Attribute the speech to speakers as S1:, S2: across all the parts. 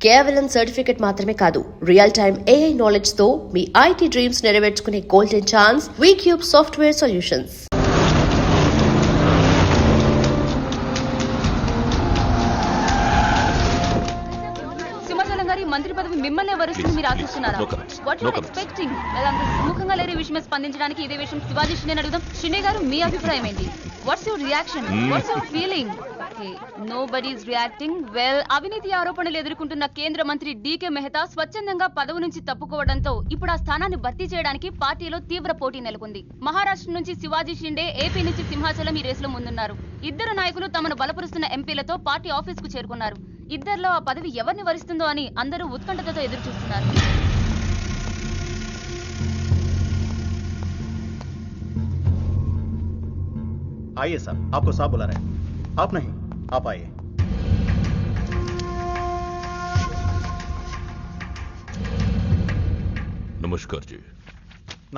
S1: కేవలం సర్టిఫికెట్ మాత్రమే కాదు, రియల్ టైమ్ AI నాలెడ్జ్ తో మీ IT డ్రీమ్స్ నెరవేర్చుకునే golden chance VCube software solutions.
S2: మంత్రి పదవి మిమ్మల్ని వరుస్తుంది మీరు ఆశిస్తున్నారా? What you expecting? అంత సుముఖంగా లేని విషయమే స్పందించడానికి ఇదే విషయం శివాజీ షిండే అడుగుదాం. షిండే గారు, మీ అభిప్రాయం ఏంటి? What's your reaction? What's your feeling? Nobody is reacting. Well, అవినీతి ఆరోపణలు ఎదుర్కొంటున్న కేంద్ర మంత్రి DK మెహతా స్వచ్ఛందంగా పదవి నుంచి తప్పుకోవడంతో ఇప్పుడు ఆ స్థానాన్ని భర్తీ చేయడానికి పార్టీలో తీవ్ర పోటీ నెలకొంది. మహారాష్ట్ర నుంచి శివాజీ షిండే, AP నుంచి సింహాచలం ఈ రేసులో ముందున్నారు. ఇద్దరు నాయకులు తమను బలపరుస్తున్న ఎంపీలతో పార్టీ ఆఫీస్ కు చేరుకున్నారు. ఇద్దరిలో ఆ పదవి ఎవరిని వరిస్తుందో అని అందరూ ఉత్కంఠతతో ఎదురు చూస్తున్నారు.
S3: आइए साहब, आपको साहब बुला रहे हैं. आप नहीं, आप आइए.
S4: నమస్కార్ జీ.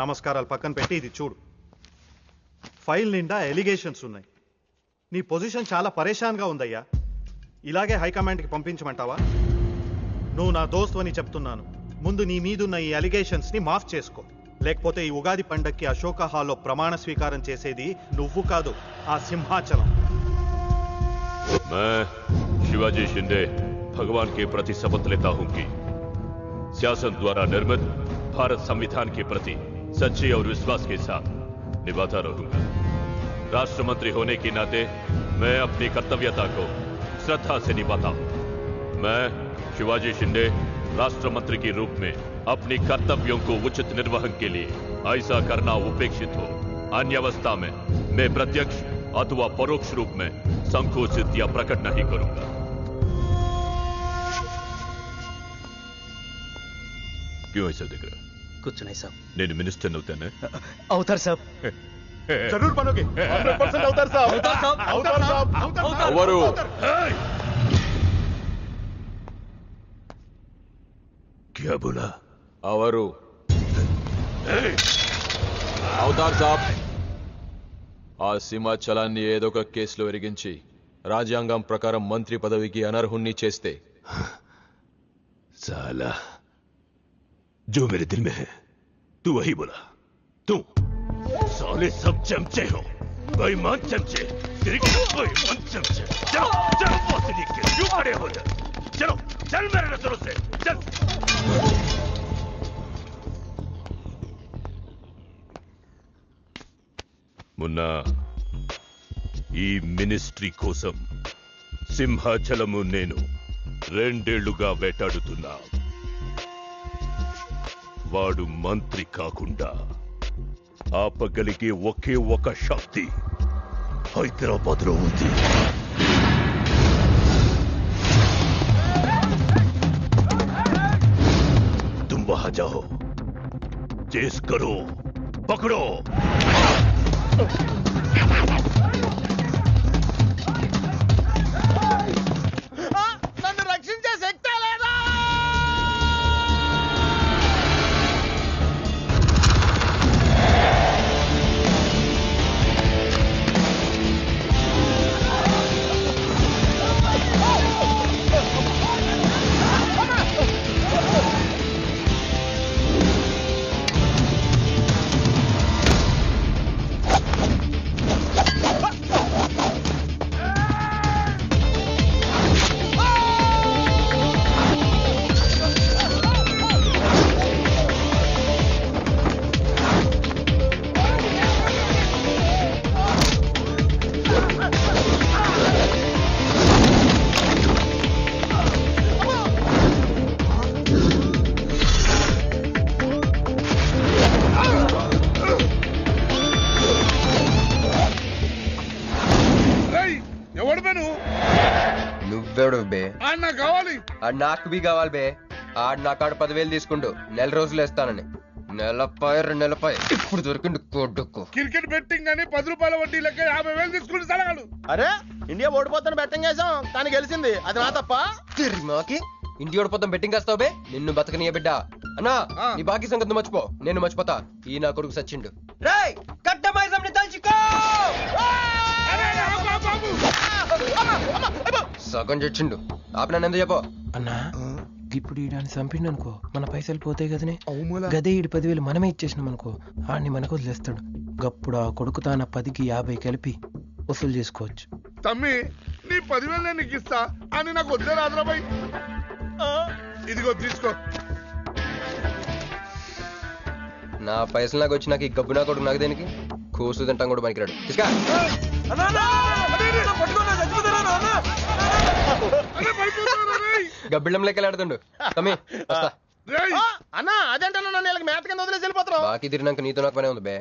S3: నమస్కారాలు పక్కన పెట్టి ఇది చూడు. ఫైల్ నిండా ఎలిగేషన్స్ ఉన్నాయి. నీ పొజిషన్ చాలా పరేషాన్గా ఉందయ్యా. ఇలాగే హైకమాండ్కి పంపించమంటావా? నువ్వు నా దోస్తు అని చెప్తున్నాను. ముందు నీ మీదున్న ఈ అలిగేషన్స్ని మాఫ్ చేసుకో. లేకపోతే ఈ ఉగాది పండక్కి అశోక హాల్లో ప్రమాణ స్వీకారం చేసేది నువ్వు కాదు, ఆ సింహాచలం.
S4: मैं शिवाजी शिंदे भगवान के प्रति शपथ लेता हूं कि शासन द्वारा निर्मित भारत संविधान के प्रति सच्चे और विश्वास के साथ निभाता रहूंगा. राष्ट्र मंत्री होने के नाते मैं अपनी कर्तव्यता को श्रद्धा से निभाता हूं. मैं शिवाजी शिंदे राष्ट्र मंत्री के रूप में अपनी कर्तव्यों को उचित निर्वहन के लिए ऐसा करना उपेक्षित हो. अन्य अवस्था में मैं प्रत्यक्ष अथवा परोक्ष रूप में संकोचित या प्रकट नहीं करूंगा. क्यों ऐसा दिख रहा?
S5: कुछ नहीं साहब.
S4: నేను మినిస్టర్ అవుతానే?
S5: అవుతారు సాబ్.
S3: जरूर बनोगे. 100% అవుతారు సాబ్. అవుతారు సాబ్.
S4: ఎవరు? क्या बोला?
S6: అవరు అవుతారు సాబ్. ఆ సింహాచలాన్ని ఏదో ఒక కేసులో ఎరిగించి రాజ్యాంగం ప్రకారం మంత్రి పదవికి అనర్హుణ్ణి చేస్తే
S4: साला जो मेरे दिल में है तू वही बोला. तू साले सब चमचे हो, बेईमान चमचे, बेईमान चमचे. चलो चलो बॉस लिख के क्यों खड़े हो जाए? चलो चल मेरे नजरों से चल. मुन्ना, ఈ మినిస్ట్రీ కోసం సింహాచలము నేను 2 ఏళ్లుగా వేటాడుతున్నా. వాడు మంత్రి కాకుండా ఆపగలిగే ఒకే ఒక శక్తి హైదరాబాద్ లో ఉంది. तुम वहां जाओ, चेस करो, पकड़ो.
S5: నన్ను రక్షించే శక్తి లేదా?
S7: నువ్వెవడు బే? నాకు బి కావాలి బే. ఆడు నా కాడు 10,000 తీసుకుంటూ 1 రోజులు వేస్తానని. 2 ఇప్పుడు దొరికిండు కొడుకు.
S5: క్రికెట్ బెట్టింగ్ అని 10 రూపాయల వడ్డీ లెక్క 50,000 తీసుకుంటూ సలగాడు.
S8: అరే ఇండియా ఓడిపోతాను బెట్టింగ్ చేసాం, కానీ గెలిచింది. అది నా తప్ప?
S7: మాకి ఇండియా ఓడిపోతాం బెట్టింగ్ వేస్తావు బే? నిన్ను బతకనియ బిడ్డ. అన్నా నీ బాకీ సంగతి మర్చిపో, నేను మర్చిపోతా. ఈ నా కొడుకు సచ్చిండు. రేయ్ కట్టమైజంని తలుచుకో. సగం చచ్చిండు. ఆపి నన్ను ఎందుకు చెప్పు
S8: అన్నా.
S9: ఇప్పుడు ఈడాన్ని చంపిండు అనుకో మన పైసలు పోతాయి కదనే. గదే ఈడు 10,000 మనమే ఇచ్చేసినాం అనుకో ఆడిని మనకు వదిలేస్తాడు. గప్పుడు ఆ కొడుకు తాన 10కి 50 కలిపి వసూలు చేసుకోవచ్చు.
S5: తమ్మి నీ 10,000 నేను నీకు ఇస్తా అని నాకు వద్దే రాదురాబాయ్. ఇదిగో తీసుకో.
S7: నా పైసలు నాకు వచ్చి నాకు ఈ గబ్బు నా కొడుకు నాకు దేనికి కూసు తింటాం కూడా పనికిరాడు. తీసుకా గబ్బిళ్ళం లెక్కలు ఆడుతుండు. తమ్మి వస్తా.
S8: అన్నా అదేంటన్నా నన్ను వీళ్ళకి మేత కింద వదిలేసి వెళ్ళిపోతున్నావు.
S7: బాకీ తిరిగినాక నీతో నాకు పనే ఉంది బే.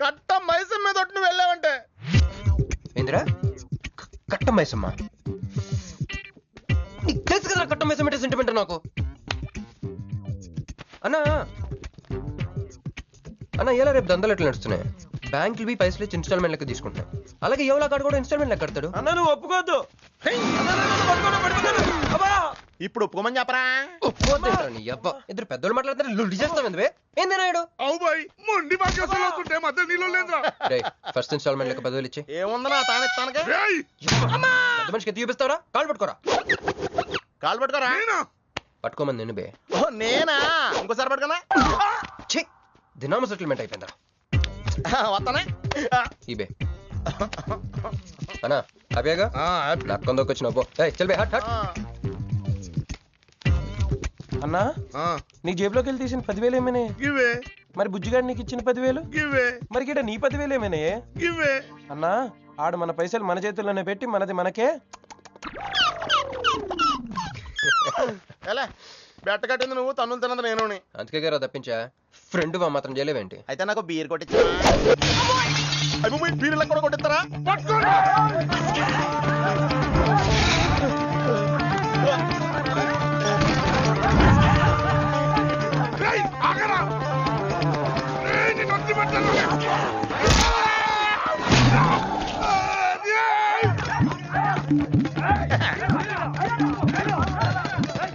S8: కట్ట మైసం మీద ఒట్టు నువ్వు వెళ్ళావంటే.
S7: ఏందిరా కట్ట మైసమ్మా? నీకు తెలుసు కదా కట్ట మైసం అంటే సెంటిమెంట్ నాకు. అన్నా అన్న ఎలా రేపు దందలు ఎట్లా నడుస్తున్నాయి? బ్యాంకులు బి పైసలు ఇచ్చి ఇన్స్టాల్మెంట్ లెక్క తీసుకుంటాయి. అలాగే ఎవలా కాడు కూడా ఇన్స్టాల్మెంట్ లెక్క కడతాడు.
S9: అన్న నువ్వు ఒప్పుకోవద్దు.
S8: ఇప్పుడు ఒప్పుకోమని చెప్పరా?
S7: ఒప్పుకోద్దేంట్రా నీ అబ్బా. ఇద్దరు పెద్దోళ్ళు మాట్లాడుతారు లుడి చేస్తాం ఎందువే? ఏంది నాయుడు?
S5: అవు బాయ్ మొండి బాకేసులు అవుతుంటే మధ్య నీళ్ళు లేదురా.
S7: ఫస్ట్ ఇన్స్టాల్మెంట్ లెక్క 10,000 ఇచ్చి.
S8: ఏముందనా తానెత్తానకే
S7: పెద్ద మనిషికి ఎత్తి చూపిస్తావరా? కాళ్ళు పట్టుకోరా.
S8: కాలు పట్టుకోరా.
S7: పట్టుకోమని నేను బే.
S8: ఓ నేనా? ఇంకోసారి పట్టుకోనా?
S7: ఛీ దినామ సెటిల్మెంట్ అయిపోయిందా?
S8: వస్తానే
S7: ఈ బే అన్నా హ్యాపీగా నాకు కొందరికి వచ్చిన చల్ బే హట్ హట్.
S9: అన్నా నీ జేబులోకి వెళ్ళి తీసిన 10,000 ఏమైనా?
S5: ఇవే.
S9: మరి బుజ్జిగాడు నీకు ఇచ్చిన 10,000?
S5: ఇవే.
S9: మరి గిట నీ 10,000 ఏమైనా?
S5: ఇవే.
S9: అన్నా ఆడు మన పైసలు మన చేతుల్లోనే పెట్టి మనది మనకే.
S8: ఎలా బెట్ట కట్టింది నువ్వు, తన్నులు తిన్నది నేను.
S7: అందుకే గారు తప్పించా ఫ్రెండ్ వా మాత్రం చేయలేవేంటి?
S8: అయితే నాకు బీర్ కొట్టించా. బీర్లకు కూడా కొట్టిస్తారా?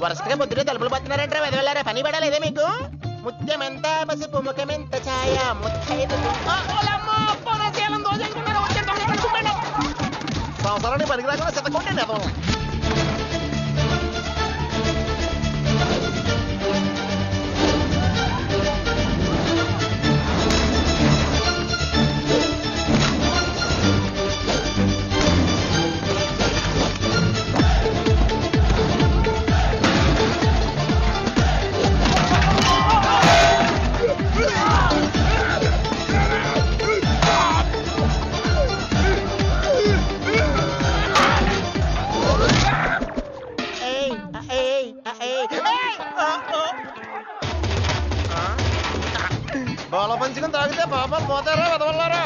S8: వరుసగా పొద్దునే తలుపులు పడుతున్నారంటే వెదవెళ్ళారా? పని పడలేదే మీకు? ముత్యమెంత పసుపు ముఖమెంత ఛాయ సంవత్సరాన్ని పనికి రాకుండా చెత్తకుంటే బాల పంచుకుని తాగితే పాపాలు పోతారా వెదవల్లారా?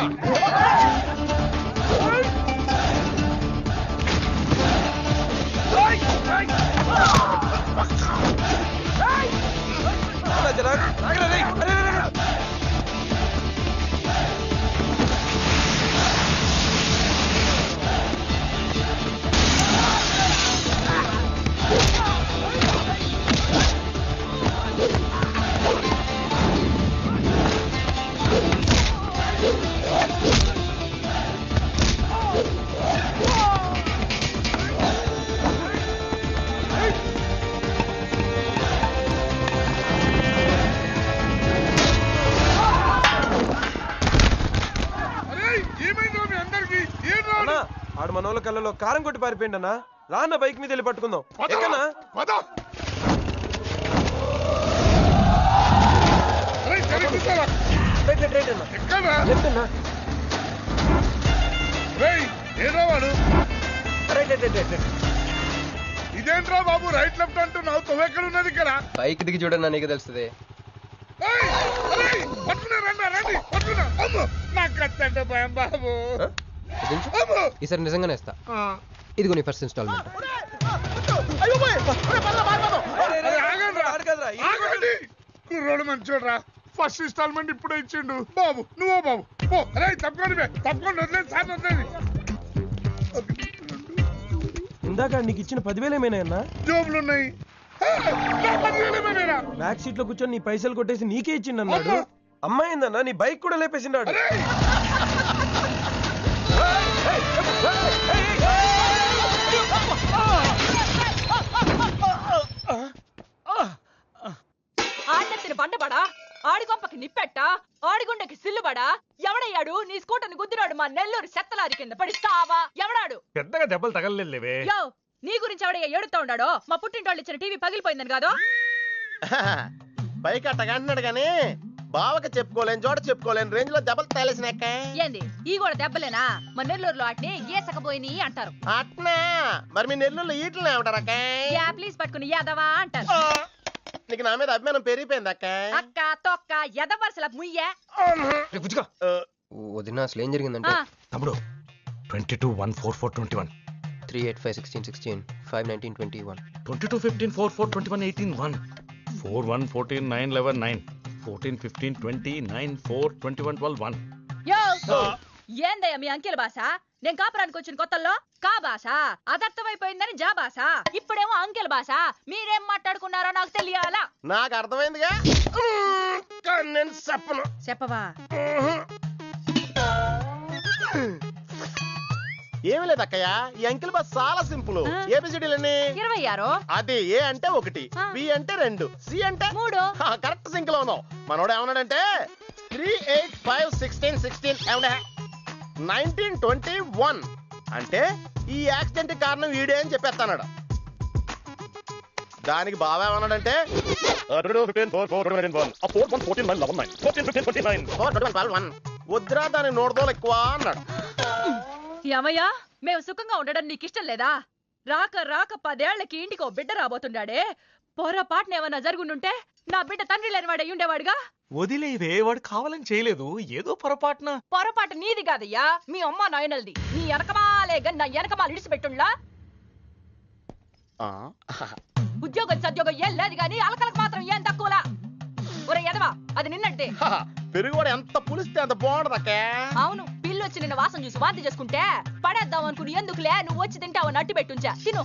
S9: ఆడు మనోళ్ళ కళ్ళలో కారం కొట్టి పారిపోయింది అన్న. రాన్న బైక్ మీద వెళ్ళి పట్టుకుందాం. ఎక్కనా?
S5: ఇదేంట్రా బాబు రైట్ లెఫ్ట్ అంటున్నావు? తొవ్వెక్కడ ఉన్నది ఇక్కడ?
S7: బైక్ దిగి చూడన్నా నీకు తెలుస్తుంది.
S5: బాబు
S7: ఈసారి నిజంగానే ఇస్తా. ఇదిగో నీ ఫస్ట్ ఇన్స్టాల్మెంట్.
S5: కుర్రోడు మంచోడ్రా. ఫస్ట్ ఇన్స్టాల్మెంట్ ఇప్పుడే ఇచ్చిండు. బాబు నువ్వు బాబు అరే తప్పకుండా తప్పకుండా వదిలేదు సార్ వదిలేదు.
S9: ఇందాక నీకు ఇచ్చిన 10,000 ఏమైనా అన్నా?
S5: జోబులు ఉన్నాయి.
S9: బ్యాక్ సీట్ లో కూర్చొని నీ పైసలు కొట్టేసి నీకే ఇచ్చిండు అన్నాడు. అమ్మాయిందన్నా నీ బైక్ కూడా లేపేసిండాడు.
S10: చావుకి నిప్పెట్టా ఆడిగుండెకి సిల్లుబడా ఎవడయ్యాడు నీ స్కూటర్ని గుద్దినాడు మా నెల్లూరు చెత్తలారి కింద పడి సావా ఎవడాడు
S3: పెద్దగా దెబ్బలు తగలలేవే.
S10: యో నీ గురించి ఎవడయ్యా ఏడుతా ఉన్నాడో మా పుట్టింటోళ్ళు ఇచ్చిన టీవీ పగిలిపోయిందని కాదు
S8: పైకి అట్టగా అంటున్నాడు గానీ బావకి చెప్పుకోలేని చోట చెప్పుకోలేని రేంజ్ లో దెబ్బలు తేలేసినాక.
S10: ఏంది ఈ కూడా దెబ్బలేనా మా నెల్లూరులో వాటిని గీసకపోయినాయి అంటారు.
S8: అట్నా మరి మీ నెల్లూరులో ఈటలు ఏమంటారక్క?
S10: ప్లీజ్ పట్టుకుని యాదవా అంటారు.
S8: నీకు నా మీద అభిమానం పెరిగిపోయింది అక్క.
S10: అక్క తొక్క ఎదవరసల ముయ్యే.
S7: వదిన అసలు ఏం జరిగిందంటే
S3: తమ్ముడు 22-1-4-4-21
S7: 385-16-16 5-19-21
S3: 22-15-4-4-21-18-1 4-1-14-9-11-9 14-15-20-9-4-21-12-1.
S10: యో ఏందయ్యా మీ అంకెల భాష? నేను కాపురానికి వచ్చిన కొత్తల్లో కా భాష అదర్థమైపోయిందని జా భాష, ఇప్పుడేమో అంకెల భాష. మీరేం మాట్లాడుకున్నారో నాకు తెలియాలా?
S8: నాకు అర్థమైందిగా, నేను చెప్పను.
S10: చెప్పవా?
S8: ఏమి లేదు అక్కయ్య, ఈ అంకిల్ బస్ చాలా సింపుల్. ఏబిసిడీలన్నీ
S10: 26.
S8: అది ఏ అంటే 1, బి అంటే 2, సి అంటే
S10: 3.
S8: కరెక్ట్ సింక్ లో ఉన్నావు. మనోడు ఏమన్నాడంటే 3-8-5-16-16 ఏమన్నా 19-21 అంటే ఈ యాక్సిడెంట్ కారణం వీడే అని చెప్పేస్తాడు. దానికి బాబా ఏమన్నాడంటే వద్దురా దానికి 100 ఎక్కువ అన్నాడు.
S10: ఏమయ్యా మేము సుఖంగా ఉండడం నీకు ఇష్టం లేదా? రాక రాక 10 ఏళ్లకి ఇంటికి ఓ బిడ్డ రాబోతుండాడే, పొరపాటున ఏమన్నా జరుగుండుంటే నా బిడ్డ తండ్రి లేని వాడు అయి ఉండేవాడుగా.
S3: వదిలేవే, వాడు కావాలని చేయలేదు, ఏదో పొరపాటున.
S10: పొరపాటు నీది కాదయ్యా, మీ అమ్మ నాయనల్ది. నీ వెనకమాలే నా వెనకమాలు ఇడిచిపెట్టుండ్లా. ఉద్యోగం సద్యోగం ఏం లేదు గాని అలకలకు మాత్రం ఏం తక్కువలా. ఒరే ఎదవా, అది నిన్నంటే
S8: పెరుగు కూడా ఎంత పులిస్తే అంత బాగుంటది అక్క.
S10: అవును, పిల్లు వచ్చి నిన్న వాసన చూసి వాంతి చేసుకుంటే పడేద్దాం అనుకుని ఎందుకులే నువ్వు వచ్చి తింటావని అట్టి పెట్టుంచా. తిను.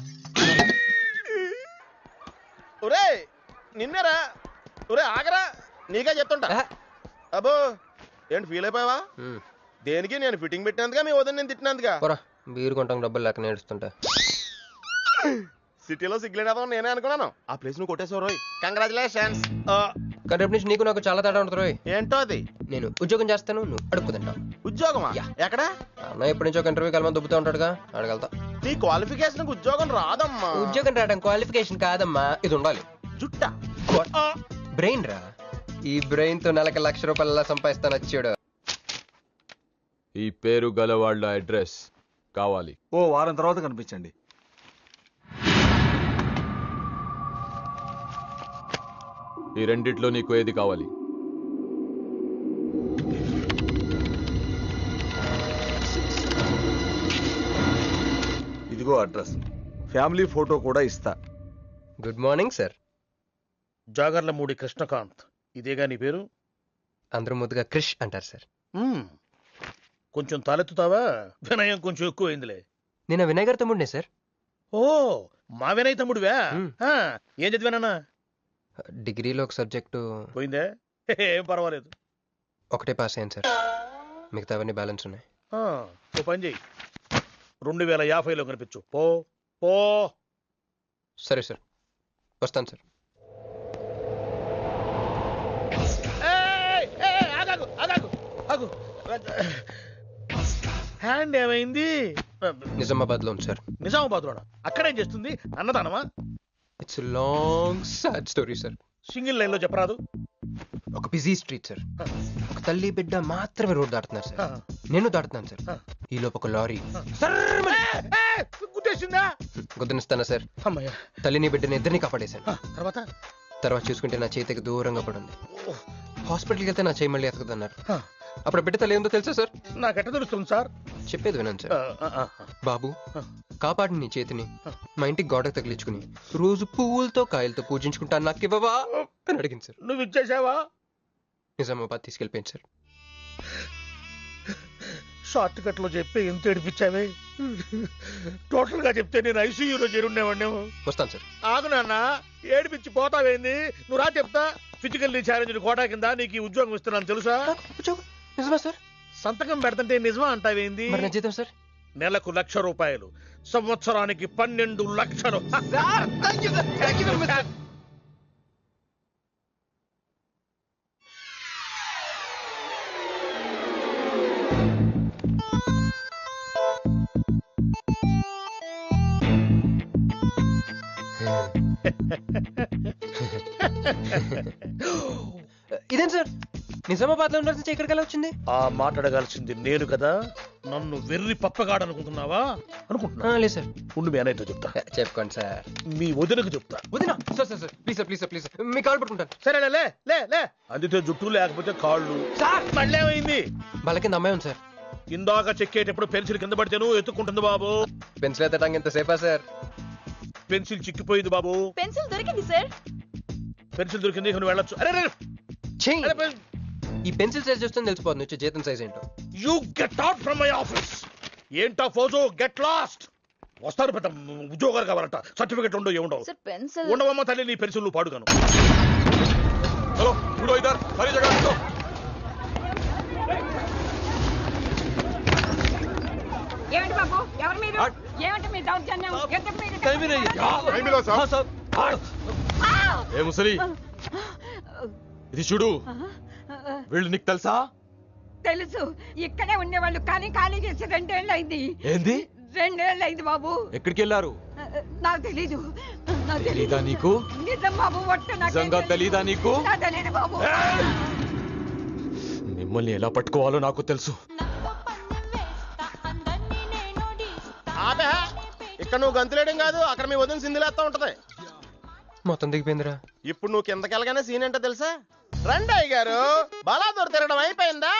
S8: ఒరే నిన్నరా, ఒరే ఆగరా, నీకే చెప్తుంటా. అబ్బో ఏంటి ఫీల్ అయిపోయావా? దేనికి? నేను ఫిట్టింగ్ పెట్టినందుగా మీ వదిన నేను తిట్టినందుగా?
S7: బీరు కొంటాం డబ్బులు లేక నేడుస్తుంటా.
S8: సిటీలో సిగ్గులేదా నేనే అనుకున్నాను. ఆ ప్లేస్ నువ్వు కొట్టేసావు రోయ్, కంగ్రాచులేషన్స్.
S7: కానీ రేపు నుంచి నీకు నాకు చాలా తేడా ఉంటుంది రోయ్.
S8: ఏంటో అది?
S7: నేను ఉద్యోగం చేస్తాను, నువ్వు అడుక్కు తింటావు.
S8: ఉద్యోగమా? ఎక్కడ?
S7: అన్న ఎప్పటి నుంచో ఒక ఇంటర్వ్యూకి వెళ్ళమని దుబ్బుతూ ఉంటాడుగా, అడగలుగుతా.
S8: నీ క్వాలిఫికేషన్ ఉద్యోగం రాదమ్మా.
S7: ఉద్యోగం రావడం క్వాలిఫికేషన్ కాదమ్మా, ఇది ఉండాలి.
S8: జుట్టా
S7: బ్రెయిన్ రా. ఈ బ్రెయిన్ తో నెలకి ₹1,00,000 సంపాదిస్తాను వచ్చాడు.
S6: ఈ పేరు గల వాళ్ళ అడ్రస్ కావాలి.
S3: ఓ వారం తర్వాత కనిపించండి.
S6: ఈ రెండిట్లో నీకు ఏది కావాలి?
S3: ఇదిగో అడ్రస్, ఫ్యామిలీ ఫోటో కూడా ఇస్తా.
S7: Good morning sir.
S8: Jagarlamudi Krishnakanth, ఇదేగా నీ పేరు?
S7: అందరూ ముద్దుగా క్రిష్ అంటారు సార్.
S8: కొంచెం తలెత్తుతావా? వినయం కొంచెం ఎక్కువైందిలే.
S7: నేను వినయ్ గారి తమ్ముడినే సార్.
S8: ఓ మా వినయ్ తమ్ముడివా? ఏం చదివానన్నా?
S7: డిగ్రీలో ఒక సబ్జెక్టు
S8: పోయిందే, ఏం పర్వాలేదు.
S7: ఒకటే పాస్ అయ్యాను సార్, మిగతావన్నీ బ్యాలెన్స్ ఉన్నాయి.
S8: ఓ పని చెయ్యి, 2050లో కనిపించు. పో పో.
S7: సరే సార్, వస్తాను సార్.
S8: హ్యాండ్ ఏమైంది?
S7: నిజామాబాద్ లో ఉంది సార్.
S8: నిజామాబాద్ లోనా? అక్కడేం చేస్తుంది? అన్నదానమా?
S7: It's long sad story sir.
S8: Single line లో చెప్పరాదు?
S7: ఒక బిజీ స్ట్రీట్ సార్, ఒక తల్లి బిడ్డ మాత్రమే రోడ్ దాటుతున్నారు సార్. నేను దాటుతున్నాను సార్. ఈ లోపు ఒక లారీ
S8: గుద్దేసిందా?
S7: గుద్దనిస్తానా సార్? తల్లిని బిడ్డని ఇద్దరిని కాపాడేశాను. తర్వాత చూసుకుంటే నా చేతికి దూరంగా పడింది. హాస్పిటల్కి వెళ్తే నా చేయి మళ్ళీ ఎతకదన్నారు. అప్పుడు బిడ్డ తల్లి ఏందో తెలుసా సార్?
S8: నాకెట్ట తెలుస్తుంది సార్?
S7: చెప్పేది వినండి సార్. బాబు కాపాడి నీ చేతిని మా ఇంటికి గోడకు తగిలించుకుని రోజు పువ్వులతో కాయలతో పూజించుకుంటాను, నాకు ఇవ్వవా అని అడిగింది సార్.
S8: నువ్వు ఇచ్చేసావా?
S7: నిజామాబాద్ తీసుకెళ్ళిపోయింది సార్.
S8: షార్ట్ కట్ లో చెప్పి ఎంత ఏడిపించావే. టోటల్ గా చెప్తే నేను ఐసీయూలో చేరుండేవాడిని.
S7: వస్తాను సార్.
S8: ఆగు నాన్న, ఏడిపించి పోతావేంది? నువ్వు రా చెప్తా. ఫిజికల్లీ ఛాలెంజ్ కోటా కింద నీకు ఉద్యోగం ఇస్తున్నాను తెలుసా?
S7: నిజమా సార్?
S8: సంతకం పెడతంటే నిజమా అంటావేంది?
S7: మరి నా జీతం సార్?
S8: నెలకు ₹1,00,000, సంవత్సరానికి 12 లక్షలు.
S9: ఇదేం సార్ నిజామాబాద్ లో ఉండాల్సి ఇక్కడికి ఎలా వచ్చింది?
S11: ఆ మాట్లాడగాల్సింది నేను కదా, నన్ను వెర్రి పప్పగాడనుకుంటున్నావా? అనుకుంటున్నా
S9: లేదు సార్.
S11: ఉండు మీ అన్నయ్యతో చెప్తా.
S7: చెప్పుకోండి సార్.
S11: మీ వదినకు చెప్తా.
S9: వదినా sir sir sir please sir please sir please me call పట్టుకుంటాను.
S11: సరే లే లే లే అందితే జుట్టు లేకపోతే కాళ్ళు.
S9: సార్
S11: మళ్ళీ ఏమైంది?
S9: వాళ్ళ కింద అమ్మాయి ఉంది సార్.
S11: ఇందాక చెక్కేటప్పుడు పెన్సిల్ కింద పడితేను ఎత్తుకుంటుంది బాబు.
S7: పెన్సిల్ ఎత్తడానికి ఎంత సేపా సార్?
S11: పెన్సిల్ చిక్కిపోయింది బాబు.
S10: పెన్సిల్ దొరికింది సార్.
S11: పెన్సిల్ దొరికింది, నువ్వు వెళ్ళొచ్చు. అరే
S9: ఈ పెన్సిల్ సైజ్ చూస్తుంది తెలిసిపోతుంది వచ్చే జీతం సైజ్ ఏంటో.
S11: You get out from my office. ఏంటా ఫోజో, గెట్ లాస్ట్. వస్తారు పెద్ద ఉద్యోగాలు కావాలంట, సర్టిఫికెట్ ఉండవు ఏముండవు.
S2: సార్ పెన్సిల్
S11: ఉండవమ్మ తల్లి, నీ పెన్సిల్ నువ్వు పాడుగాను.
S6: హలో చూడు ఇద్దరు సరే జగన్.
S10: ఏమిటి బాబు, ఎవరి మీద ఏమిటి మీ దౌర్జన్యం?
S6: ఏ ముసలి ఇది చూడు, వీళ్ళు నీకు తెలుసా?
S10: తెలుసు, ఇక్కడే ఉండేవాళ్ళు కానీ ఖాళీ చేసి 2 ఏళ్ళు అయింది.
S6: ఏంది
S10: 2 ఏళ్ళు అయింది బాబు.
S6: ఎక్కడికి వెళ్ళారు?
S10: నాకు తెలీదు.
S6: తెలీదా నీకు?
S10: నిజం బాబు, ఒట్టు
S6: నిజంగా తెలీదా నీకు?
S10: తెలీదు బాబు.
S6: మిమ్మల్ని ఎలా పట్టుకోవాలో నాకు తెలుసు.
S8: ఆపే, ఇక్కడ నువ్వు గంతులేయడం కాదు, అక్కడ మీ వదిన సింధులేస్తా ఉంటది.
S7: మొత్తం దిగిపోయిందిరా.
S8: ఇప్పుడు నువ్వు కిందకెళ్ళగానే సీన్ ఏంటో తెలుసా? రండయ్య గారు, బలాదూర్ తిరగడం అయిపోయిందా?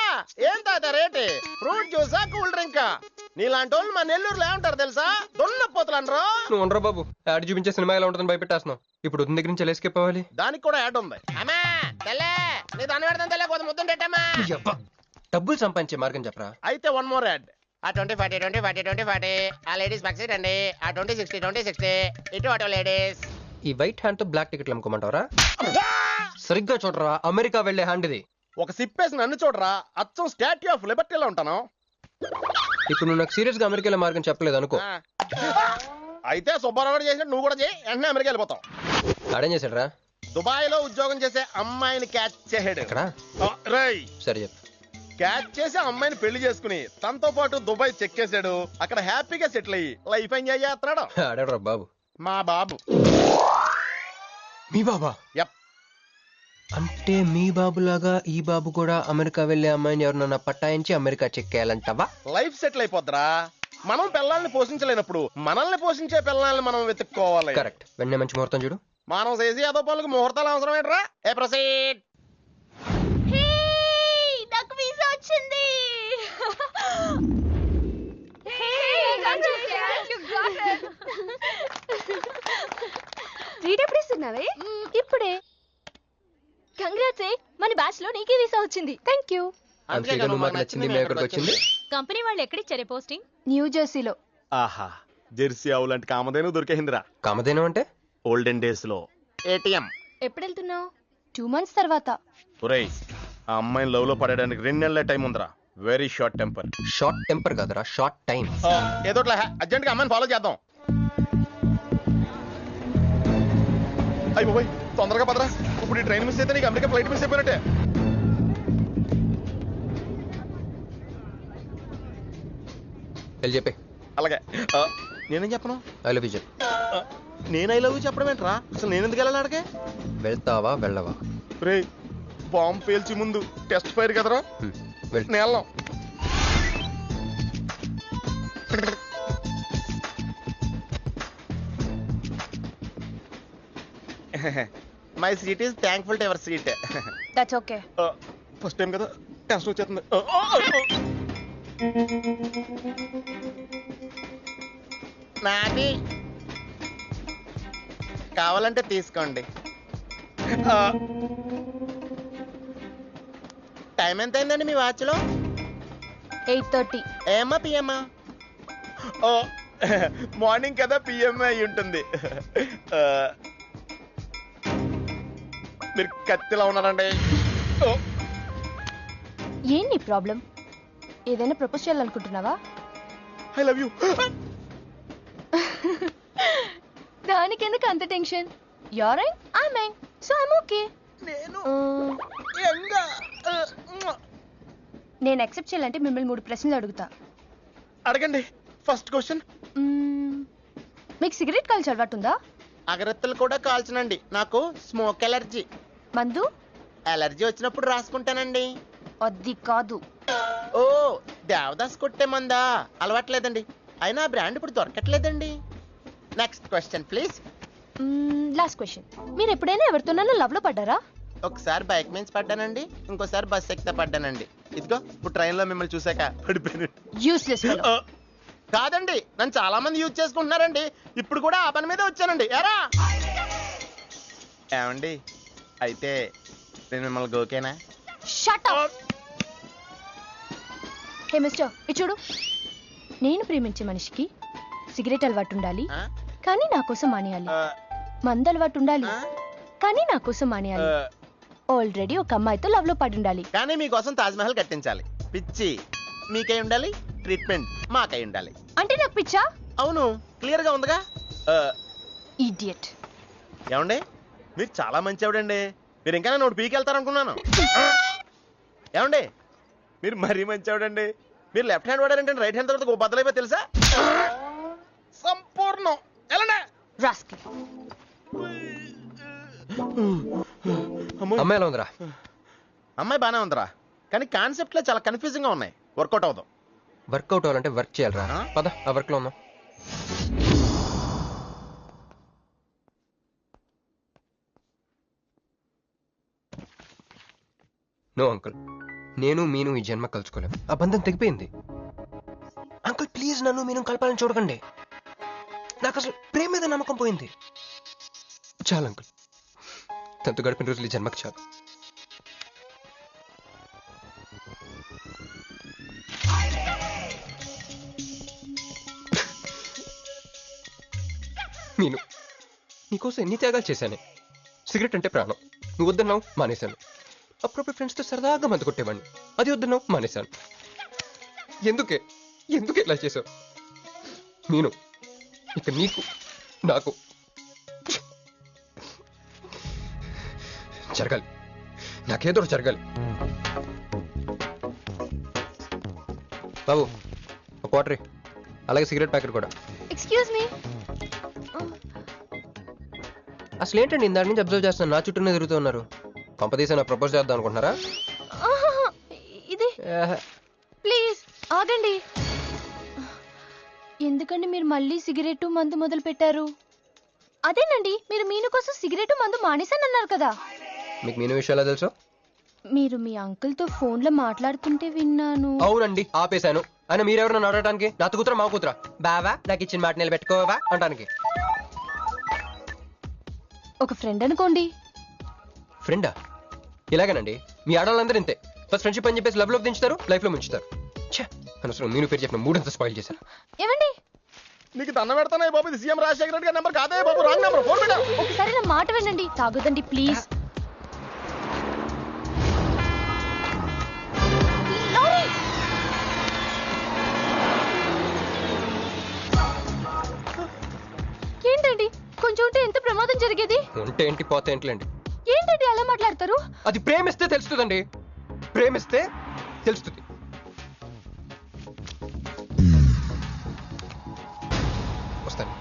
S8: ఏం తాత రేటు? ఫ్రూట్ జ్యూసా, కూల్ డ్రింకా? నీలాంటి వాళ్ళు మా నెల్లూరులో ఏమంటారు తెలుసా? దొన్నపోతులు అనరు.
S7: నువ్వు ఉండరా బాబు, యాడ్ చూపించే సినిమా ఎలా ఉంటుందని భయపెట్టేస్తున్నావు. ఇప్పుడు వదిన దగ్గర నుంచి ఎలా ఎస్కేప్ అవ్వాలి?
S8: దానికి కూడా యాడ్ ఉంది. అమ్మా తెల్లే, నీ దాన్ని పెడతాను తెల్లే, కొంత ముద్దు పెట్టమ్మా.
S7: డబ్బులు సంపాదించే మార్గం చెప్పరా.
S8: అయితే 1 more యాడ్. ఆ 20-40 20-40 20-40 ఆ లేడీస్ పక్షి రండి. ఆ 20-60 20-60 ఇటు అటు లేడీస్.
S7: ఈ వైట్ హ్యాండ్ తో బ్లాక్ టికెట్లు అమ్ముకోమంటావరా? సరిగ్గా చూడరా, అమెరికా వెళ్లే హ్యాండ్ ఇది.
S8: ఒక సిప్పేసి నన్ను చూడరా, అచ్చం స్టాట్యూ ఆఫ్ లిబర్టీలో ఉంటాను.
S7: ఇప్పుడు నువ్వు నాకు సీరియస్ గా అమెరికా మార్గం చెప్పలేదు అనుకో.
S8: అయితే సుబ్బారావు చేసినట్టు నువ్వు కూడా చేయి, వెంటనే అమెరికా వెళ్ళిపోతాం.
S7: ఆడేం చేశాడు?
S8: దుబాయ్ లో ఉద్యోగం చేసే అమ్మాయిని క్యాచ్ చేసాడు.
S7: ఎక్కడ?
S8: రై
S7: సరే చెప్పు.
S8: క్యాచ్ చేసి అమ్మాయిని పెళ్లి చేసుకుని తనతో పాటు దుబాయ్ చెక్కేశాడు. అక్కడ హ్యాపీగా సెటిల్ అయ్యి లైఫ్ ఎంజాయ్ చేస్తున్నాడు.
S7: ఆడాడు బాబు.
S8: మా బాబు.
S7: మీ బాబా?
S8: యప్.
S7: అంటే మీ బాబులాగా ఈ బాబు కూడా అమెరికా వెళ్లే అమ్మాయిని ఎవరినన్నా పట్టాయించి అమెరికా చెక్కేయాలంటావా?
S8: లైఫ్ సెటిల్ అయిపోద్దిరా. మనం పిల్లల్ని పోషించలేనప్పుడు మనల్ని పోషించే పిల్లల్ని మనం వెతుక్కోవాలి.
S7: కరెక్ట్. వెంటనే మంచి ముహూర్తం చూడు.
S8: మనం చేసి అదో పనులకు ముహూర్తాలు అవసరం ఏంట్రా? ఏ ప్రొసీడ్.
S2: నాకు వీసా వచ్చింది.
S12: రీడ్ ఎప్పుడు ఇస్తున్నావే? ఇప్పుడే. కంగ్రాట్స్, మన బ్యాచ్ లో నీకే వీసా వచ్చింది. Thank you.
S7: అందుకే నువ్వు మాకు నచ్చింది, మేము ఎక్కడికి వచ్చింది.
S12: కంపెనీ వాళ్ళు ఎక్కడిచ్చారే పోస్టింగ్?
S10: న్యూ జెర్సీలో.
S8: ఆహా, జెర్సీ ఆవు లాంటి కామధేను దొరికేసిందిరా.
S7: కామధేను అంటే?
S8: ఓల్డెన్ డేస్ లో ఏటీఎం.
S12: ఎప్పుడు వెళ్తున్నావు?
S10: 2 months తర్వాత.
S8: ఒరేయ్, ఆ అమ్మాయిని లవ్ లో పడడానికి 2 నెలల టైం ఉందిరా. Very short temper.
S7: Short temper కాదురా, షార్ట్ టైం.
S8: ఏదోట్లా అర్జెంట్ గా అమ్మాయిని ఫాలో చేద్దాం. అయ్యి బాయ్, తొందరగా పదరా. ఇప్పుడు ఈ ట్రైన్ మిస్ అయితే నీకు అమెరికా ఫ్లైట్ మిస్ అయిపోయినట్టే.
S7: వెళ్ళి చెప్పే.
S8: అలాగే. నేనేం చెప్పను?
S7: ఐ లవ్ యూ చెప్పు.
S8: నేను ఐ లవ్ యూ చెప్పడం ఏంట్రా? అసలు నేను ఎందుకు వెళ్ళాలి అడిగే?
S7: వెళ్తావా వెళ్ళవా?
S8: రే, బాంబు పేల్చి ముందు టెస్ట్ ఫైర్ కదరా. నేను my seat is thankful to ever seat.
S10: That's okay.
S8: First time కదా, టెస్ట్ వచ్చేస్తుంది. నాది కావాలంటే తీసుకోండి. టైం ఎంత అయిందండి మీ వాచ్లో?
S10: 8:30.
S8: ఏమా పిఎమ్మా? ఓ, మార్నింగ్ కదా, పిఎంఏ అయి ఉంటుంది. మీరు కత్తిలా ఉన్నారండి.
S10: ఏంటి ప్రాబ్లం? ఏదైనా ప్రపోజ్ చేయాలనుకుంటున్నావా?
S8: I love you.
S10: దానికి ఎందుకు అంత tension? You're young, I young, so I'm okay. నేను యాక్సెప్ట్ చేయాలంటే మిమ్మల్ని 3 ప్రశ్నలు అడుగుతా.
S8: అడగండి. ఫస్ట్ క్వశ్చన్,
S10: మీకు సిగరెట్ కాల్చి అలవాటు ఉందా?
S8: అగరత్తులు కూడా కాల్చనండి, నాకు స్మోక్ ఎలర్జీ.
S12: మందు
S8: ఎలర్జీ వచ్చినప్పుడు రాసుకుంటానండి.
S12: అది కాదు.
S8: ఓ దేవదాస్ కొట్టే మందా? అలవాట్లేదండి, అయినా బ్రాండ్ ఇప్పుడు దొరకట్లేదండి. Next question please.
S12: Last question. మీరు ఎప్పుడైనా ఎవరితోనైనా లవ్ లో పడ్డారా?
S8: ఒకసారి బైక్ మీద పడ్డానండి, ఇంకోసారి బస్ ఎక్కితే పడ్డానండి. ఇదిగో ఇప్పుడు ట్రైన్ లో మిమ్మల్ని చూసాక పడిపోయాను.
S12: Useless fellow.
S8: కాదండి, నన్ను చాలా మంది యూజ్ చేసుకుంటున్నారండి. ఇప్పుడు కూడా ఆ పని మీద వచ్చానండి. ఎరా ఏమండి, అయితే నేను మిమ్మల్ని గోకేనా?
S12: Shut up. హే మిస్టర్, ఇది చూడు. నేను ప్రేమించే మనిషికి సిగరెట్ అలవాటు ఉండాలి, కానీ నా కోసం మానేయాలి. మందు అలవాటు ఉండాలి, కానీ నా కోసం మానేయాలి. ఆల్రెడీ ఒక అమ్మాయితో లవ్ లో పడి ఉండాలి,
S8: కానీ మీకోసం తాజ్ మహల్ కట్టించాలి. పిచ్చి మీకై ఉండాలి, ట్రీట్మెంట్ మాకై ఉండాలి.
S12: అంటే నాకు పిచ్చా?
S8: అవును, క్లియర్ గా ఉందిగా.
S12: ఇడియట్.
S8: ఏమండి, మీరు చాలా మంచివాడండి. మీరు ఇంకా నన్ను పీకెళ్తారనుకున్నాను. ఏమండి, మీరు మరీ మంచివాడండి. మీరు లెఫ్ట్ హ్యాండ్ వాడారంటే రైట్ హ్యాండ్ తర్వాత బద్దలైపోయి తెలుసా? సంపూర్ణం. ఎలానే
S12: రాస్కి.
S7: అమ్మాయి ఎలా ఉందిరా?
S8: అమ్మాయి బానే ఉందిరా, కానీ కాన్సెప్ట్ లో చాలా కన్ఫ్యూజింగ్ గా ఉన్నాయి. వర్కౌట్ అవుదాం.
S7: వర్కౌట్ అవ్వాలంటే వర్క్ చేయాలరా. పద ఆ వర్క్ లో ఉందాం. నో అంకుల్, నేను మీను ఈ జన్మ కలుసుకోలేం. ఆ బంధం తెగిపోయింది. అంకుల్ ప్లీజ్ నన్ను మీను కలపాలని చూడకండి. నాకు అసలు ప్రేమ మీద నమ్మకం పోయింది. చాలు అంకుల్, తనతో గడిపిన రోజులు ఈ జన్మకి చాలు. నేను నీకోసం ఎన్ని త్యాగాలు చేశానే. సిగరెట్ అంటే ప్రాణం, నువ్వు వద్దన్నావు మానేశాను. అప్పుడప్పుడు ఫ్రెండ్స్తో సరదాగా మందు కొట్టేవాడిని, అది వద్దన్నావు మానేశాను. ఎందుకే ఎందుకు ఇలా చేసావు? నేను ఇక నీకు నాకు జరగాలి, నాకేదో జరగాలి. బాబు ఒక వాటర్, అలాగే సిగరెట్ ప్యాకెట్ కూడా.
S12: Excuse me.
S7: అసలు ఏంటండి ఇందాక నుంచి అబ్జర్వ్ చేస్తున్నాను, నా చుట్టూనే తిరుగుతూ ఉన్నారు. కంపదీసా నా ప్రపోజ్ చేద్దాం అనుకుంటున్నారా?
S12: ఇది ప్లీజ్ ఆగండి. ఎందుకండి మీరు మళ్ళీ సిగరెట్ మందు మొదలు పెట్టారు? అదేనండి, మీరు మీను కోసం సిగరెట్ మందు మానేశానన్నారు కదా.
S7: మీకు మీను విషయాలు తెలుసు?
S12: మీరు మీ అంకుల్ తో ఫోన్ లో మాట్లాడుతుంటే విన్నాను.
S7: అవునండి, ఆపేశాను. ఆయన మీరెవరు నన్ను అడగడానికి? నా కూతురా మా కూతురా? బావా నాకు ఇచ్చిన మాట నిలబెట్టుకోవా అంటానికి.
S12: ఒక ఫ్రెండ్ అనుకోండి.
S7: ఫ్రెండా? ఇలాగేనండి, మీ ఆడవాళ్ళందరూ ఇంతే. ఫస్ట్ ఫ్రెండ్షిప్ అని చెప్పేసి లవ్ లోకి దించుతారు, లైఫ్ లో ముంచుతారు. అనవసరం మీను పేరు చెప్పిన మూడంతా స్పాయిల్ చేశారు.
S12: ఏమండి,
S8: నీకు దండ పెడతానే బాబు, ఇది సీఎం రాజశేఖర రెడ్డి గారి నెంబర్ కాదే బాబు, రాంగ్ నెంబర్. ఫోన్ పెట్టా.
S12: ఒకసారి నా మాట వినండి. తాగొద్దండి ప్లీజ్. ఏంటండి, కొంచెం ఉంటే ఎంత ప్రమాదం జరిగేది.
S7: ఉంటే ఏంటి పోతే ఏంటిలేండి.
S12: ఏంటండి అలా మాట్లాడతారు?
S7: అది ప్రేమిస్తే తెలుస్తుందండి, ప్రేమిస్తే తెలుస్తుంది. వస్తాను.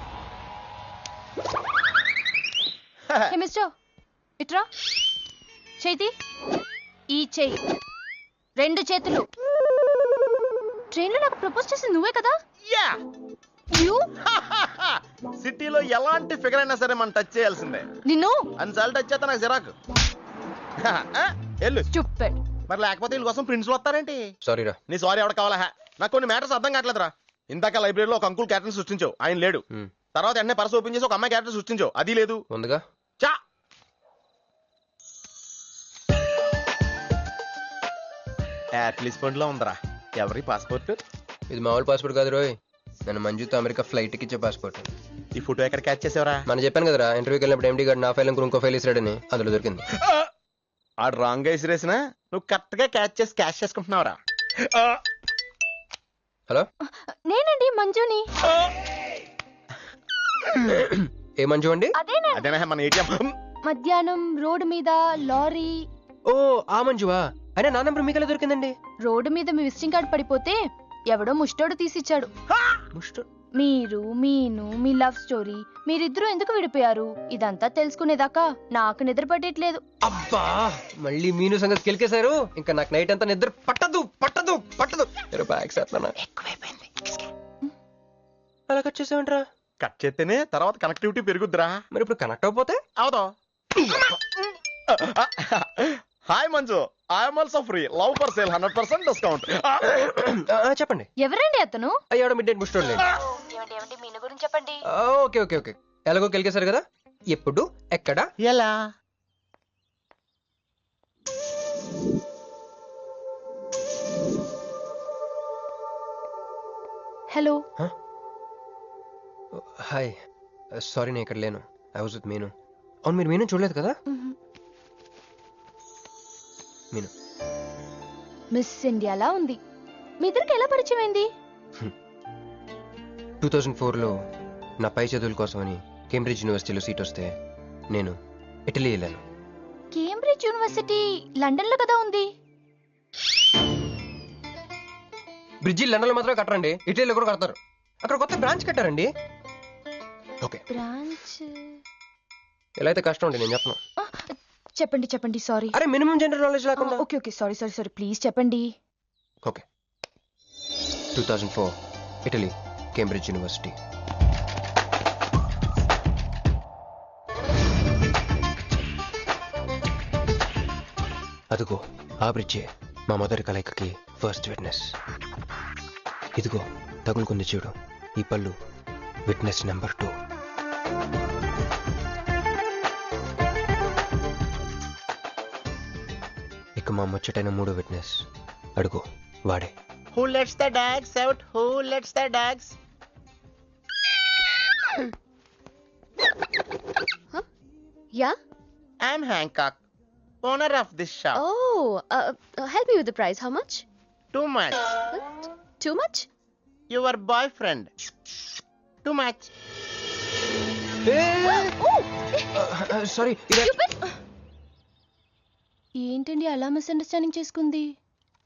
S12: హే మిస్టర్, ఇట్రా. చేతి ఈ చెయ్యి, రెండు చేతులు. ట్రైన్లో నాకు ప్రపోజ్ చేసి నువ్వే కదా?
S8: యా.
S12: యు
S8: సిటీలో ఎలాంటి ఫిగర్ అయినా సరే మనం టచ్ చేయాల్సిందే.
S12: నిన్ను
S8: అన్నిసార్లు టచ్ చేస్తా నాకు చిరాకు. ఎల్లు.
S12: స్టూపిడ్.
S8: మరి లేకపోతే వీళ్ళ కోసం ప్రిన్స్లు వస్తారేంటి?
S7: సారీరా.
S8: నీ సారీ ఎవడ కావాలా? నాకు కొన్ని మ్యాటర్స్ అర్థం కావట్లేదురా. ఇందాక లైబ్రరీలో ఒక అంకుల్ క్యారెక్టర్ సృష్టించావు, ఆయన లేడు. తర్వాత ఎన్నే పర్స్ ఓపెన్ చేసి ఒక అమ్మాయి క్యారెక్టర్ సృష్టించావు, అది లేదు.
S7: ఉందిగా.
S8: చా యాట్లీస్ పండ్ లో ఉందరా. ఎవరి పాస్పోర్ట్?
S7: ఇది మామూలు పాస్పోర్ట్ కాదు రోయ్, నన్ను మంజుతో అమెరికా ఫ్లైట్ ఇచ్చే పాస్పోర్ట్.
S8: ఈ ఫోటో ఎక్కడ క్యాచ్ చేసావరా?
S7: మనం చెప్పాను కదరా, ఇంటర్వ్యూకి వెళ్ళినప్పుడు ఎండీ గారు నా ఫైల్ ఇంకో ఫైల్ ఇస్తాడని, అందులో దొరికింది.
S8: ఆ రాంగ్ గా ఇసిరేసినా నువ్వు కరెక్ట్ గా క్యాచ్ చేసి క్యాష్ చేసుకుంటున్నావురా.
S7: హలో,
S12: నేనండి మంజుని.
S7: ఏ మంజు అండి?
S8: అదేనా మన ఏటీఎం.
S12: మధ్యాహ్నం రోడ్డు మీద లారీ.
S7: ఓ ఆ మంజువా? అయినా నా నెంబర్ మీకు ఎలా దొరికిందండి?
S12: రోడ్డు మీద మీ విజిటింగ్ కార్డు పడిపోతే ఎవడో ముష్టోడు తీసిచ్చాడు. మీరు మీను మీ లవ్ స్టోరీ మీరిద్దరూ ఎందుకు విడిపోయారు ఇదంతా తెలుసుకునేదాకా నాకు నిద్ర పట్టేట్లేదు.
S7: అబ్బా మళ్ళీ మీను సంగతి కెలికేశారు. ఇంకా నాకు నైట్ అంతా నిద్ర పట్టదు పట్టదు పట్టదు. బ్యాగ్స్ ఎక్కువైపోయింది. అలా కట్ చేసామంటరా?
S8: కట్ చేస్తేనే తర్వాత కనెక్టివిటీ పెరుగుద్దిరా.
S7: మరి ఇప్పుడు కనెక్ట్ అయిపోతే
S8: అవుదా? Hi Manju, I'm also free. Love for sale 100% discount.
S7: చెప్పండి.
S12: ఎవరండి అతను?
S7: అయ్యాడు మిడ్ నైట్ బుక్ స్టోర్.
S12: మీను గురించి చెప్పండి.
S7: ఓకే ఓకే ఓకే ఎలాగో కెలికేశారు కదా. ఎప్పుడు ఎక్కడ
S8: ఎలా?
S12: హలో.
S7: హాయ్ సారీ నేను ఇక్కడ లేను. ఐ వాజ్ విత్ మీను. అవును మీరు మీను చూడలేదు కదా? మీను
S12: మిస్ ఇండియాలా ఉంది. మీ ఇద్దరికి ఎలా పరిచయం అయింది?
S7: 2004లో నా పై చదువుల కోసమని కేంబ్రిడ్జ్ యూనివర్సిటీలో సీట్ వస్తే నేను ఇటలీ వెళ్ళాను.
S12: కేంబ్రిడ్జ్ యూనివర్సిటీ లండన్ లో కదా ఉంది.
S7: బ్రిడ్జి లండన్ లో మాత్రమే కట్టరండి, ఇటలీలో కూడా కడతారు. అక్కడ కొత్త బ్రాంచ్ కట్టారండి. ఓకే
S12: బ్రాంచ్
S7: ఎలా అయితే కష్టం అండి నేను చెప్పను.
S12: చెప్పండి చెప్పండి. సారీ.
S7: అరే మినిమం జనరల్ నాలెడ్జ్ లేకుండా.
S12: Okay okay sorry sorry sorry please చెప్పండి.
S7: Okay 2004 Italy Cambridge university. అదిగో ఆ బ్రిడ్జే మా మొదటి కలయికకి ఫస్ట్ విట్నెస్. ఇదిగో తగులుకుంది చూడు ఈ పళ్ళు, విట్నెస్ నెంబర్ 2. ఇక మా ముచ్చటైన 3వ విట్నెస్ అడుగు వాడే.
S8: Who lets the dogs out? Who lets the dogs?
S1: Yeah?
S8: I'm Hancock, owner of this shop.
S1: Oh, help me with the price. How much?
S8: Too much.
S1: Too much?
S8: Your boyfriend. Too much.
S7: Sorry.
S12: ఏంటండి అలా misunderstanding చేసుకుంది?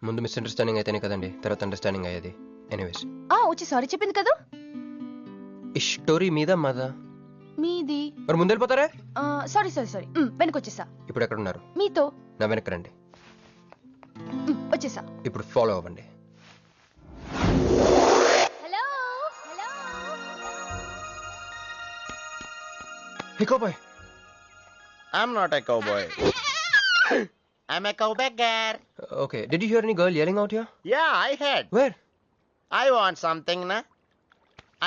S7: ముందు misunderstanding అయితేనే కదండి తర్వాత understanding అయ్యేది. Anyways
S12: వచ్చి sorry చెప్పింది కదా.
S7: ఈ స్టోరీ మీద మాదా?
S12: మీది.
S7: మరి ముందు వెళ్ళిపోతారా?
S12: సారీ సారీ సారీ వెనకొచ్చేసా.
S7: ఇప్పుడు ఎక్కడ ఉన్నారు?
S12: మీతో.
S7: నా వెనక రండి.
S12: వచ్చేసా.
S7: ఇప్పుడు ఫాలో అవ్వండి.
S12: Hello
S7: hey cowboy.
S8: I'm not a cowboy. I'm a cowbagger.
S7: Okay, did you hear any girl yelling out here?
S8: Yeah, I heard.
S7: Where?
S8: I want something, na?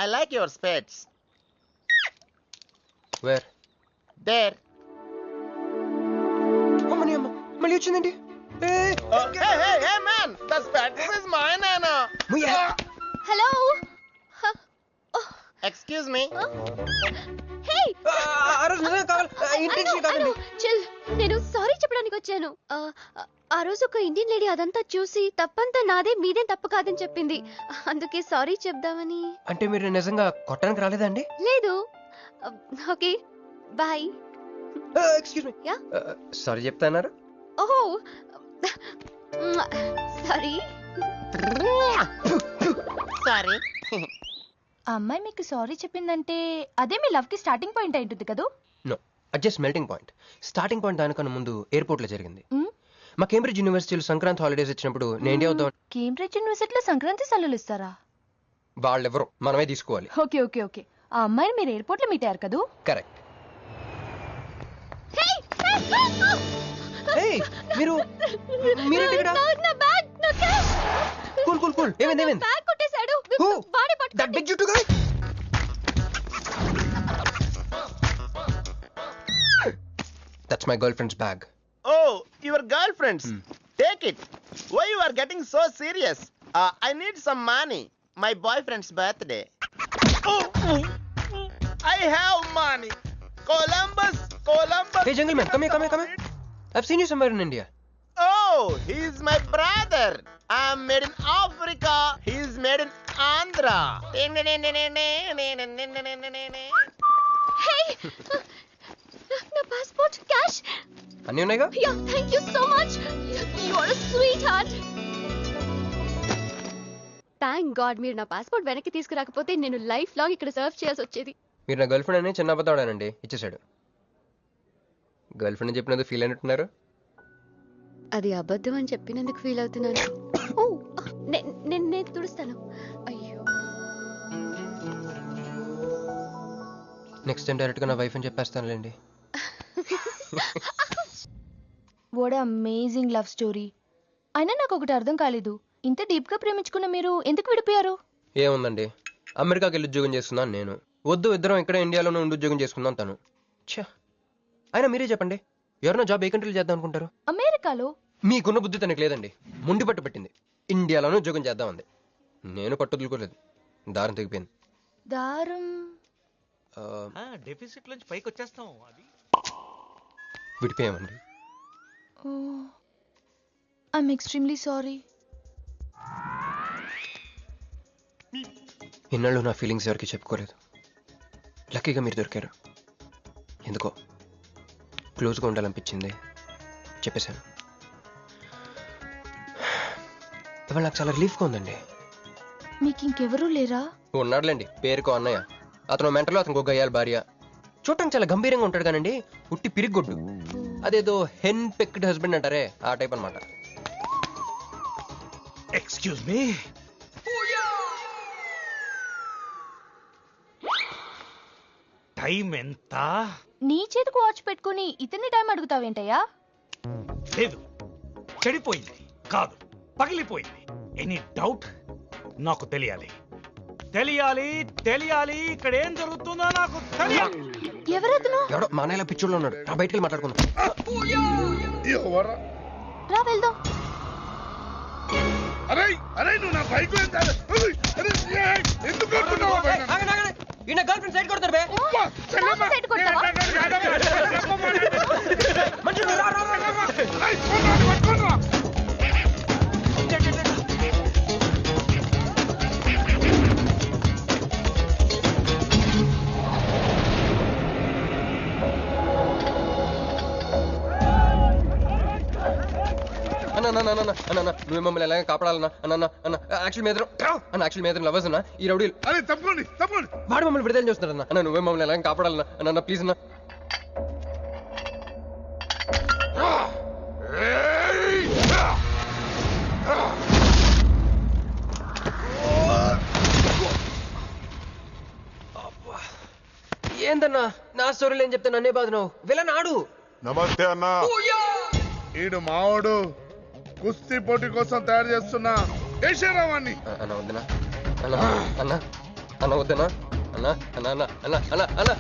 S8: I like your spades.
S7: Where?
S8: There.
S7: అమ్మని అమ్మ మళ్ళీ వచ్చిందండి.
S8: Hey, man! The spades is mine, Anna.
S12: Hello.
S8: Excuse me.
S1: Hey!
S7: ఆ రోజు నిజంగా కావాలి. Intention కాదండి.
S1: Chill. నేను సారీ చెప్పడానికి వచ్చాను. ఆ రోజు ఒక ఇండియన్ లేడీ అదంతా చూసి తప్పంతా నాదే మీదేం తప్పు కాదని చెప్పింది. అందుకే సారీ చెప్దామని.
S7: అంటే మీరు నిజంగా కొట్టడానికి రాలేదండి?
S1: లేదు. Okay bye.
S7: Excuse me.
S1: Yeah.
S7: Sorry చెప్తాన్నారు?
S1: ఓహో సారీ.
S8: Sorry.
S12: ఆ అమ్మాయి మీకు సారీ చెప్పిందంటే అదే మీ లవ్ కి స్టార్టింగ్ పాయింట్ అయి ఉంటుంది కదా?
S7: No, just melting point. Starting point దానికన్నా ముందు ఎయిర్పోర్ట్ లో జరిగింది. మా కేంబ్రిడ్జ్ యూనివర్సిటీలో సంక్రాంతి హాలిడేస్ వచ్చినప్పుడు నేను ఇండియా వద్దాం.
S12: కేంబ్రిడ్జ్ యూనివర్సిటీలో సంక్రాంతి సెలవులు ఇస్తారా?
S7: వాళ్ళెవరో మనమే తీసుకోవాలి.
S12: Okay okay okay. ఆ అమ్మాయిని మీరు ఎయిర్పోర్ట్ లో మీట్ అయ్యారు కదా?
S7: కరెక్ట్. మీరు మీరేంటి ఇక్కడ?
S1: నా బ్యాగ్, నా క్యాష్.
S7: Cool cool cool. ఏమైంది ఏమైంది?
S1: బ్యాగ్ కొట్టేశాడు.
S7: వాడే పట్టు. దట్ బిగ్ జుట్టు guy. That's my girlfriend's bag.
S8: Oh, your girlfriend's. Take it. Why you are getting so serious? I need some money. My boyfriend's birthday. Oh, I have money. Columbus.
S7: Hey, jungle man, come here. I've seen you somewhere in India.
S8: Oh, he's my brother. I'm made in Africa. He's made in Andhra.
S1: Hey! నా passport, cash
S7: అన్నీ ఉన్నాయిగా?
S1: Yeah, thank you so much. You are a sweetheart. Thank God మీరు నా passport వెనక్కి తీసుకురాకపోతే నేను life long ఇక్కడ serve చేయాల్సి వచ్చేది.
S7: మీరు నా గర్ల్ ఫ్రెండ్ అని చిన్న అబద్ధాడానండి, ఇచ్చేసాడు. గర్ల్ ఫ్రెండ్ అని చెప్పినందుకు ఫీల్ అయినట్టున్నారు.
S1: అది అబద్ధం అని చెప్పినందుకు ఫీల్ అవుతున్నాను. ఓ నేను తుడుస్తాను. అయ్యో
S7: నెక్స్ట్ టైం డైరెక్ట్గా నా వైఫ్ అని చెప్పేస్తానులేండి.
S12: What amazing love story. అయినా నాకు ఒకటి అర్థం కాలేదు, ఇంత డీప్గా ప్రేమించుకున్న మీరు ఎందుకు విడిపోయారు?
S7: ఏముందండి, అమెరికాకి వెళ్ళి ఉద్యోగం చేస్తున్నాను నేను. వద్దు ఇద్దరం ఇక్కడ ఇండియాలోనే ఉండి ఉద్యోగం చేసుకుందాం తను. ఛా, అయినా మీరే చెప్పండి, ఎవరైనా జాబ్ ఏ కంట్రీలో చేద్దాం అనుకుంటారు?
S12: అమెరికాలో.
S7: మీకున్న బుద్ధి తనకి లేదండి, ముండి పట్టు పెట్టింది. ఇండియాలోనే ఉద్యోగం చేద్దామంది. నేను పట్టుదలుకోలేదు, దారం తెగిపోయింది.
S12: దారం
S11: డెఫిసిట్ నుంచి పైకి వచ్చేస్తాం. అది
S7: విడిపోయామండి.
S12: I'm extremely sorry.
S7: ఇన్నాళ్ళు నా ఫీలింగ్స్ ఎవరికి చెప్పుకోలేదు. లక్కీగా మీరు దొరికారు. ఎందుకో క్లోజ్గా ఉండాలనిపించింది, చెప్పేశాను. ఇవాళ నాకు చాలా రిలీఫ్గా ఉందండి.
S12: మీకు ఇంకెవరూ లేరా?
S7: ఉన్నాడులేండి, పేరుకో అన్నయ్య. అతను మెంటలో, అతను ఒక గయ్యాల భార్య. చూడటానికి చాలా గంభీరంగా ఉంటాడు కానండి, ఉట్టి పిరిగొడ్డు. అదేదో హెన్ పెక్డ్ హస్బెండ్ అంటారే, ఆ టైప్ అనమాట.
S11: ఎక్స్క్యూజ్ మీ, టైం ఎంత?
S12: నీ చేతికి వాచ్ పెట్టుకుని ఇతన్ని టైం అడుగుతావేంటయ్యా?
S11: లేదు, చెడిపోయింది కాదు, పగిలిపోయింది. Any doubt? నాకు తెలియాలి, తెలియాలి, తెలియాలి. ఇక్కడ ఏం జరుగుతుందో నాకు తెలియాలి.
S12: ఎవరతను?
S7: ఎవడో మా అన్నయ్యలా పిచ్చోళ్ళు ఉన్నాడు, రా బయటికి వెళ్ళి మాట్లాడుకుందాం.
S12: రా వెళ్దాం.
S5: అరే అరే నువ్వు నా బైక్ ఎందుకు
S7: ఈయన గర్ల్ ఫ్రెండ్ సైడ్ కొడతారు బే.
S12: సైడ్ కొడతావా?
S7: మనుషులు రా, రా, రా, రా. నువ్వే మమ్మల్ని ఎలాగ కాపాడాలన్నా అన్న అన్న యాక్చువల్ మీద యాక్చువల్ మీద లవర్స్ అన్న ఈ రౌడీలు.
S5: అరే తప్పండి తప్పండి,
S7: వాడు మమ్మల్ని విడుదల చేస్తున్నారు అన్న. అన్న నువ్వే మమ్మల్ని ఎలాగ కాపాడాలన్నా అన్న ప్లీజ్ అన్న. ఏందన్నా నా స్టోరీలు ఏం చెప్తా నన్నే బాధ నువ్వు వెళ్ళనాడు.
S5: నమస్తే అన్న. ఈడు మావాడు కుస్తీ పోటీ కోసం తయారు చేస్తున్నా దేశరావాన్ని.
S7: అన్న వద్దనా అన్న అన్న అన్న వద్దనా అన్న అన్న అన్న అన్న అన్న అన్న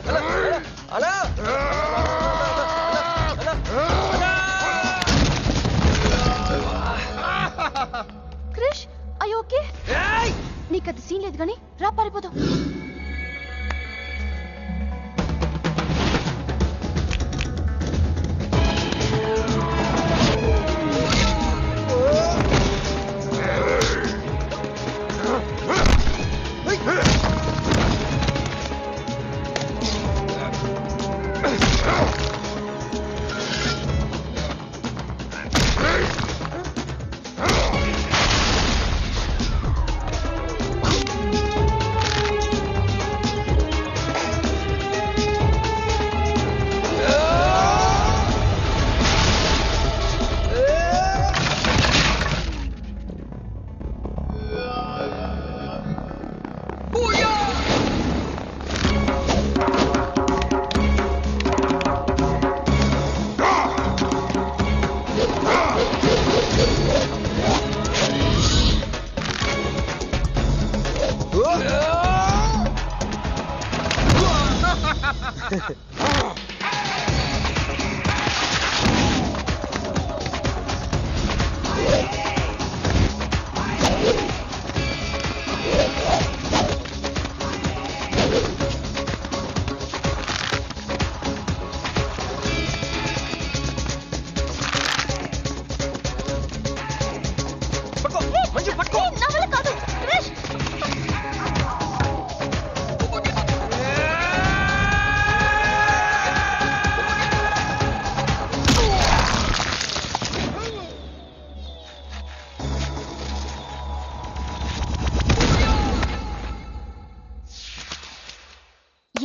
S7: అన్న
S12: క్రిష్ అయ్యో ఓకే, నీకు అది సీన్ లేదు కానీ రా పారిపోదాం.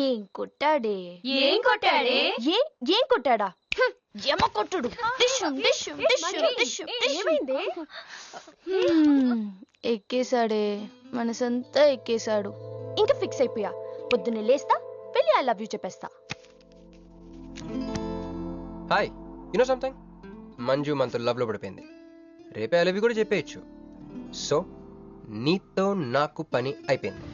S12: ఏం కొట్టాడే
S2: ఏం కొట్టాడే?
S12: ఏం కొట్టాడా యమ కొట్టుడు డిష్షుం, డిష్షుం, డిష్షుం, డిష్షుం, డిష్షుం. ఎక్కేశాడే మనసంతా ఎక్కేశాడు. ఇంకా ఫిక్స్ అయిపోయా. పొద్దున్నే లేస్తా, వెళ్ళి ఐ లవ్ యూ చెప్పేస్తా.
S7: హాయ్, యూనో సంథింగ్, మంజు మనతో లవ్ లో పడిపోయింది. రేపే ఐ లవ్ యూ కూడా చెప్పేయచ్చు. సో నీతో నాకు పని అయిపోయింది.